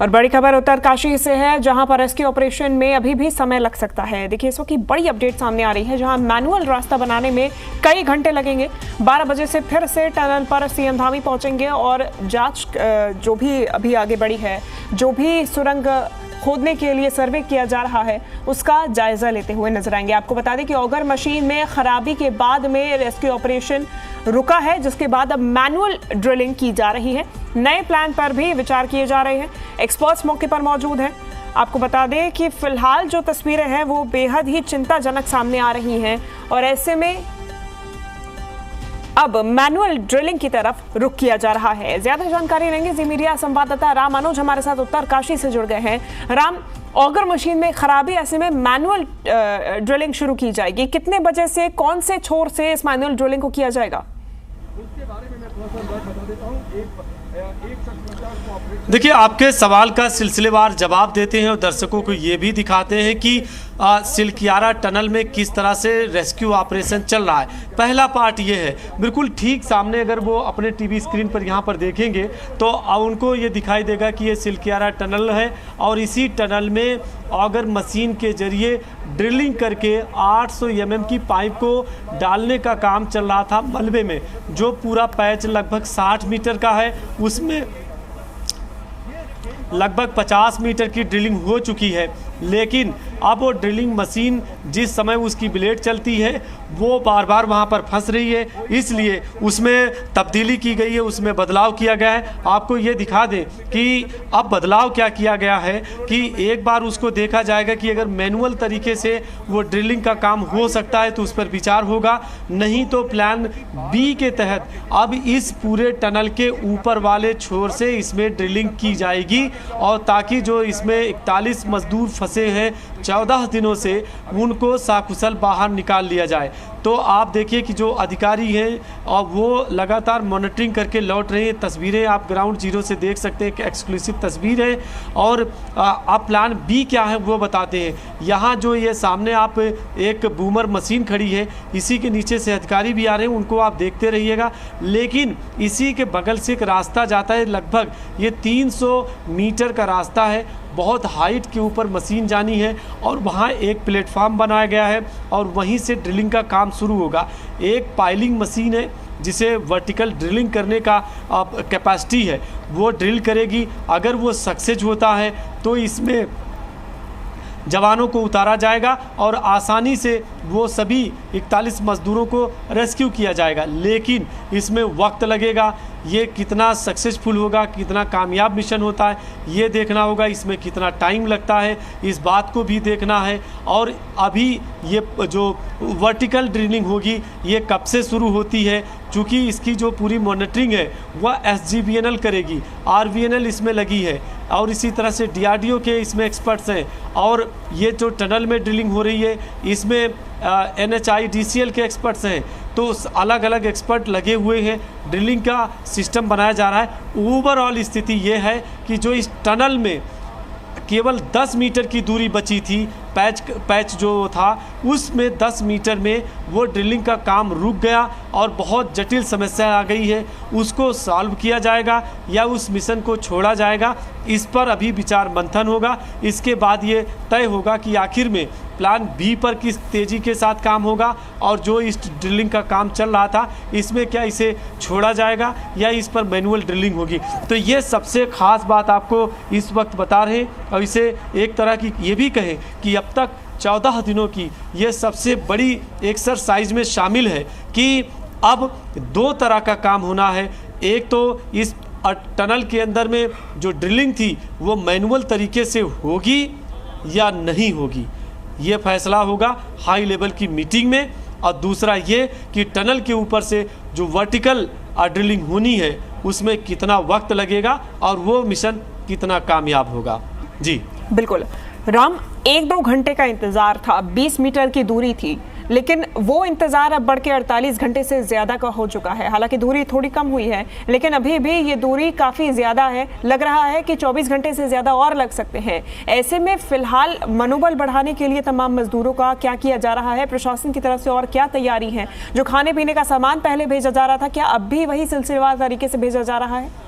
और बड़ी खबर उत्तरकाशी से है, जहां पर रेस्क्यू ऑपरेशन में अभी भी समय लग सकता है। देखिए, इस वक्त की बड़ी अपडेट सामने आ रही है, जहां मैनुअल रास्ता बनाने में कई घंटे लगेंगे। 12 बजे से फिर से टनल पर सीएम धामी पहुंचेंगे और जांच जो भी अभी आगे बढ़ी है, जो भी सुरंग खोदने के लिए सर्वे किया जा रहा है, उसका जायजा लेते हुए नजर आएंगे। आपको बता दें कि ऑगर मशीन में खराबी के बाद में रेस्क्यू ऑपरेशन रुका है, जिसके बाद अब मैनुअल ड्रिलिंग की जा रही है। नए प्लान पर भी विचार किए जा रहे हैं। एक्सपर्ट्स मौके पर मौजूद हैं। आपको बता दें कि फिलहाल जो तस्वीरें हैं वो बेहद ही चिंताजनक सामने आ रही हैं और ऐसे में अब मैनुअल ड्रिलिंग की तरफ रुख किया जा रहा है। ज्यादा जानकारी लेंगे जी मीडिया संवाददाता राम मनोज हमारे साथ उत्तरकाशी से जुड़ गए हैं। राम, ऑगर मशीन में खराबी, ऐसे में मैनुअल ड्रिलिंग शुरू की जाएगी। कितने बजे से, कौन से छोर से इस मैनुअल ड्रिलिंग को किया जाएगा? उसके बारे में मैं थोड़ा सा बता देता हूँ। देखिए, आपके सवाल का सिलसिलेवार जवाब देते हैं और दर्शकों को ये भी दिखाते हैं कि सिलकियारा टनल में किस तरह से रेस्क्यू ऑपरेशन चल रहा है। पहला पार्ट ये है, बिल्कुल ठीक सामने अगर वो अपने टीवी स्क्रीन पर यहाँ पर देखेंगे तो उनको ये दिखाई देगा कि ये सिलकियारा टनल है और इसी टनल में ऑगर मशीन के जरिए ड्रिलिंग करके 800 mm की पाइप को डालने का काम चल रहा था मलबे में। जो पूरा पैच लगभग 60 मीटर का है, उसमें लगभग 50 मीटर की ड्रिलिंग हो चुकी है, लेकिन अब वो ड्रिलिंग मशीन जिस समय उसकी ब्लेड चलती है वो बार बार वहाँ पर फंस रही है, इसलिए उसमें तब्दीली की गई है, उसमें बदलाव किया गया है। आपको ये दिखा दें कि अब बदलाव क्या किया गया है कि एक बार उसको देखा जाएगा कि अगर मैनुअल तरीके से वो ड्रिलिंग का काम हो सकता है तो उस पर विचार होगा, नहीं तो प्लान बी के तहत अब इस पूरे टनल के ऊपर वाले छोर से इसमें ड्रिलिंग की जाएगी और ताकि जो इसमें 41 मजदूर फंसे हैं 14 दिनों से, उनको साकुशल बाहर निकाल लिया जाए। तो आप देखिए कि जो अधिकारी हैं और वो लगातार मॉनिटरिंग करके लौट रहे हैं। तस्वीरें आप ग्राउंड जीरो से देख सकते हैं कि एक्सक्लूसिव तस्वीर है। और आप प्लान बी क्या है वो बताते हैं। यहाँ जो ये सामने आप एक बूमर मशीन खड़ी है, इसी के नीचे से अधिकारी भी आ रहे हैं, उनको आप देखते रहिएगा। लेकिन इसी के बगल से एक रास्ता जाता है, लगभग ये 300 मीटर का रास्ता है। बहुत हाइट के ऊपर मशीन जानी है और वहाँ एक प्लेटफॉर्म बनाया गया है और वहीं से ड्रिलिंग का काम शुरू होगा। एक पाइलिंग मशीन है जिसे वर्टिकल ड्रिलिंग करने का कैपेसिटी है, वो ड्रिल करेगी। अगर वो सक्सेस होता है तो इसमें जवानों को उतारा जाएगा और आसानी से वो सभी 41 मजदूरों को रेस्क्यू किया जाएगा। लेकिन इसमें वक्त लगेगा। ये कितना सक्सेसफुल होगा, कितना कामयाब मिशन होता है, ये देखना होगा। इसमें कितना टाइम लगता है, इस बात को भी देखना है। और अभी ये जो वर्टिकल ड्रिलिंग होगी ये कब से शुरू होती है, चूँकि इसकी जो पूरी मॉनिटरिंग है वह SGBNL करेगी, RVNL इसमें लगी है और इसी तरह से DRDO के इसमें एक्सपर्ट्स हैं। और ये जो टनल में ड्रिलिंग हो रही है इसमें NHIDCL के एक्सपर्ट्स हैं। तो अलग अलग एक्सपर्ट लगे हुए हैं, ड्रिलिंग का सिस्टम बनाया जा रहा है। ओवरऑल स्थिति ये है कि जो इस टनल में केवल 10 मीटर की दूरी बची थी, पैच जो था उसमें 10 मीटर में वो ड्रिलिंग का काम रुक गया और बहुत जटिल समस्या आ गई है। उसको सॉल्व किया जाएगा या उस मिशन को छोड़ा जाएगा, इस पर अभी विचार मंथन होगा। इसके बाद ये तय होगा कि आखिर में प्लान बी पर किस तेज़ी के साथ काम होगा और जो इस ड्रिलिंग का काम चल रहा था इसमें क्या इसे छोड़ा जाएगा या इस पर मैनुअल ड्रिलिंग होगी। तो ये सबसे ख़ास बात आपको इस वक्त बता रहे हैं। और इसे एक तरह की ये भी कहें कि अब तक 14 दिनों की ये सबसे बड़ी एक्सरसाइज में शामिल है कि अब 2 तरह का काम होना है। एक तो इस टनल के अंदर में जो ड्रिलिंग थी वो मैनुअल तरीके से होगी या नहीं होगी, ये फैसला होगा हाई लेवल की मीटिंग में। और दूसरा ये कि टनल के ऊपर से जो वर्टिकल ड्रिलिंग होनी है उसमें कितना वक्त लगेगा और वो मिशन कितना कामयाब होगा। जी बिल्कुल राम, 1-2 घंटे का इंतजार था, 20 मीटर की दूरी थी, लेकिन वो इंतजार अब बढ़ के 48 घंटे से ज्यादा का हो चुका है। हालांकि दूरी थोड़ी कम हुई है, लेकिन अभी भी ये दूरी काफी ज्यादा है। लग रहा है कि 24 घंटे से ज्यादा और लग सकते हैं। ऐसे में फिलहाल मनोबल बढ़ाने के लिए तमाम मजदूरों का क्या किया जा रहा है, प्रशासन की तरफ से और क्या तैयारी है? जो खाने पीने का सामान पहले भेजा जा रहा था, क्या अब भी वही सिलसिलेवार तरीके से भेजा जा रहा है?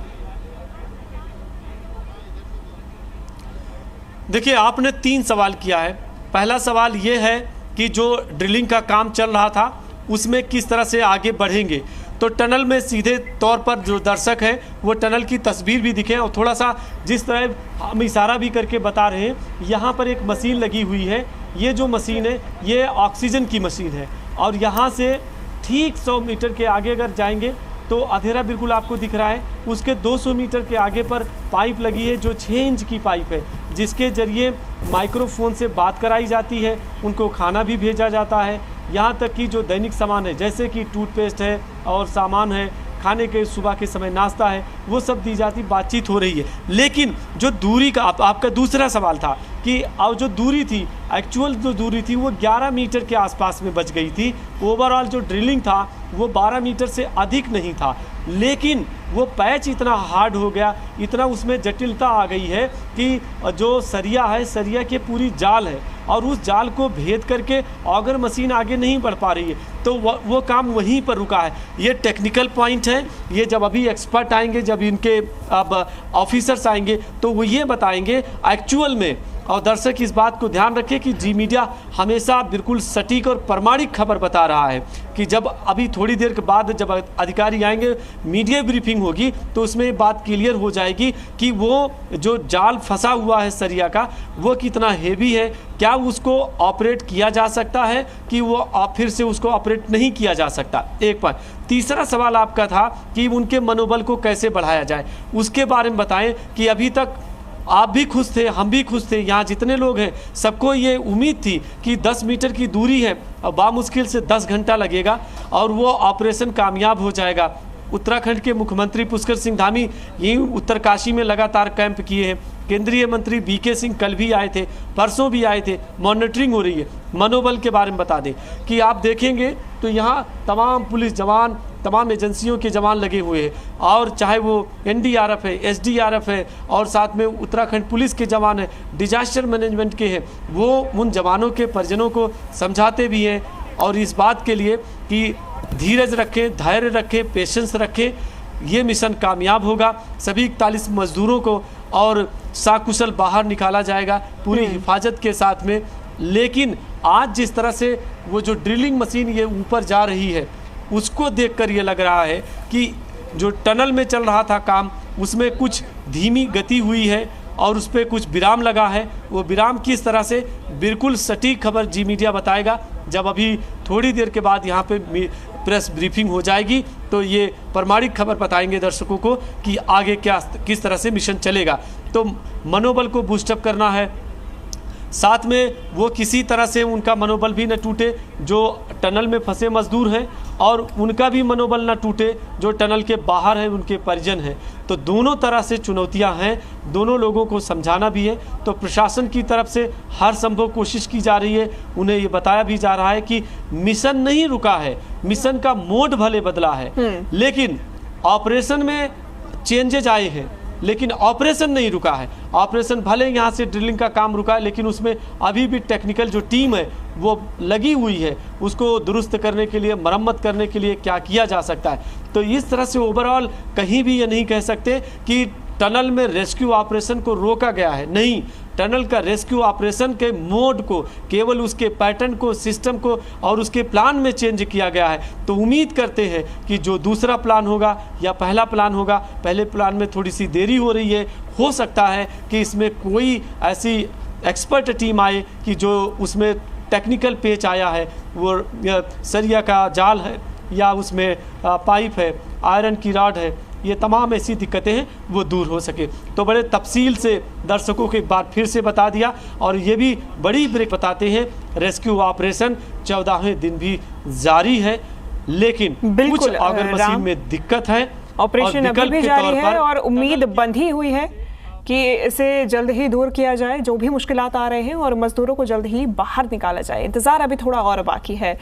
देखिए, आपने 3 सवाल किया है। पहला सवाल ये है कि जो ड्रिलिंग का काम चल रहा था उसमें किस तरह से आगे बढ़ेंगे। तो टनल में सीधे तौर पर जो दर्शक है वो टनल की तस्वीर भी दिखे, और थोड़ा सा जिस तरह हम इशारा भी करके बता रहे हैं, यहाँ पर एक मशीन लगी हुई है। ये जो मशीन है ये ऑक्सीजन की मशीन है, और यहाँ से ठीक 100 मीटर के आगे अगर जाएंगे तो अंधेरा बिल्कुल आपको दिख रहा है, उसके 200 मीटर के आगे पर पाइप लगी है जो 6 इंच की पाइप है, जिसके ज़रिए माइक्रोफोन से बात कराई जाती है, उनको खाना भी भेजा जाता है। यहाँ तक कि जो दैनिक सामान है जैसे कि टूथपेस्ट है और सामान है, खाने के सुबह के समय नाश्ता है, वो सब दी जाती, बातचीत हो रही है। लेकिन जो दूरी का आपका दूसरा सवाल था कि अब जो दूरी थी, एक्चुअल जो दूरी थी वो 11 मीटर के आसपास में बच गई थी। ओवरऑल जो ड्रिलिंग था वो 12 मीटर से अधिक नहीं था, लेकिन वो पैच इतना हार्ड हो गया, इतना उसमें जटिलता आ गई है कि जो सरिया है, सरिया की पूरी जाल है, और उस जाल को भेद करके ऑगर मशीन आगे नहीं बढ़ पा रही है, तो वो काम वहीं पर रुका है। ये टेक्निकल पॉइंट है, ये जब अभी एक्सपर्ट आएंगे, जब इनके अब ऑफिसर्स आएंगे तो वो ये बताएंगे एक्चुअल में। और दर्शक इस बात को ध्यान रखें कि जी मीडिया हमेशा बिल्कुल सटीक और प्रमाणिक खबर बता रहा है कि जब अभी थोड़ी देर के बाद जब अधिकारी आएंगे, मीडिया ब्रीफिंग होगी, तो उसमें ये बात क्लियर हो जाएगी कि वो जो जाल फंसा हुआ है सरिया का वो कितना हेवी है, क्या उसको ऑपरेट किया जा सकता है कि वो फिर से उसको ऑपरेट नहीं किया जा सकता। एक बार तीसरा सवाल आपका था कि उनके मनोबल को कैसे बढ़ाया जाए, उसके बारे में बताएं कि अभी तक आप भी खुश थे, हम भी खुश थे, यहाँ जितने लोग हैं सबको ये उम्मीद थी कि 10 मीटर की दूरी है और बामुश्किल से 10 घंटा लगेगा और वो ऑपरेशन कामयाब हो जाएगा। उत्तराखंड के मुख्यमंत्री पुष्कर सिंह धामी यहीं उत्तरकाशी में लगातार कैंप किए हैं। केंद्रीय मंत्री बीके सिंह कल भी आए थे, परसों भी आए थे, मॉनिटरिंग हो रही है। मनोबल के बारे में बता दें कि आप देखेंगे तो यहाँ तमाम पुलिस जवान, तमाम एजेंसियों के जवान लगे हुए हैं, और चाहे वो एनडीआरएफ है, एसडीआरएफ है, और साथ में उत्तराखंड पुलिस के जवान हैं, डिजास्टर मैनेजमेंट के हैं, वो उन जवानों के परिजनों को समझाते भी हैं और इस बात के लिए कि धीरज रखें, धैर्य रखें, पेशेंस रखें, ये मिशन कामयाब होगा। सभी 41 मजदूरों को और साकुशल बाहर निकाला जाएगा पूरी हिफाजत के साथ में। लेकिन आज जिस तरह से वो जो ड्रिलिंग मशीन ये ऊपर जा रही है, उसको देखकर ये लग रहा है कि जो टनल में चल रहा था काम, उसमें कुछ धीमी गति हुई है और उस पर कुछ विराम लगा है। वो विराम किस तरह से, बिल्कुल सटीक खबर जी मीडिया बताएगा। जब अभी थोड़ी देर के बाद यहाँ पे प्रेस ब्रीफिंग हो जाएगी तो ये प्रमाणिक खबर बताएंगे दर्शकों को कि आगे क्या किस तरह से मिशन चलेगा। तो मनोबल को बूस्टअप करना है, साथ में वो किसी तरह से उनका मनोबल भी न टूटे जो टनल में फंसे मजदूर हैं, और उनका भी मनोबल न टूटे जो टनल के बाहर हैं, उनके परिजन हैं। तो दोनों तरह से चुनौतियां हैं, दोनों लोगों को समझाना भी है। तो प्रशासन की तरफ से हर संभव कोशिश की जा रही है, उन्हें ये बताया भी जा रहा है कि मिशन नहीं रुका है, मिशन का मोड भले बदला है, लेकिन ऑपरेशन में चेंजेज आए हैं, लेकिन ऑपरेशन नहीं रुका है। ऑपरेशन भले यहाँ से ड्रिलिंग का काम रुका है, लेकिन उसमें अभी भी टेक्निकल जो टीम है वो लगी हुई है, उसको दुरुस्त करने के लिए, मरम्मत करने के लिए क्या किया जा सकता है। तो इस तरह से ओवरऑल कहीं भी ये नहीं कह सकते कि टनल में रेस्क्यू ऑपरेशन को रोका गया है, नहीं। टनल का रेस्क्यू ऑपरेशन के मोड को, केवल उसके पैटर्न को, सिस्टम को और उसके प्लान में चेंज किया गया है। तो उम्मीद करते हैं कि जो दूसरा प्लान होगा या पहला प्लान होगा, पहले प्लान में थोड़ी सी देरी हो रही है, हो सकता है कि इसमें कोई ऐसी एक्सपर्ट टीम आए कि जो उसमें टेक्निकल पेच आया है, वो सरिया का जाल है या उसमें पाइप है, आयरन की रॉड है, ये तमाम ऐसी दिक्कतें हैं वो दूर हो सके। तो बड़े तफसील से दर्शकों को एक बार फिर से बता दिया, और ये भी बड़ी ब्रेक बताते हैं, रेस्क्यू ऑपरेशन 14वें दिन भी जारी है, लेकिन कुछ ऑगर मशीन में दिक्कत है, ऑपरेशन अभी भी जारी है और उम्मीद बंधी हुई है कि इसे जल्द ही दूर किया जाए, जो भी मुश्किलात आ रहे हैं, और मजदूरों को जल्द ही बाहर निकाला जाए। इंतजार अभी थोड़ा और बाकी है।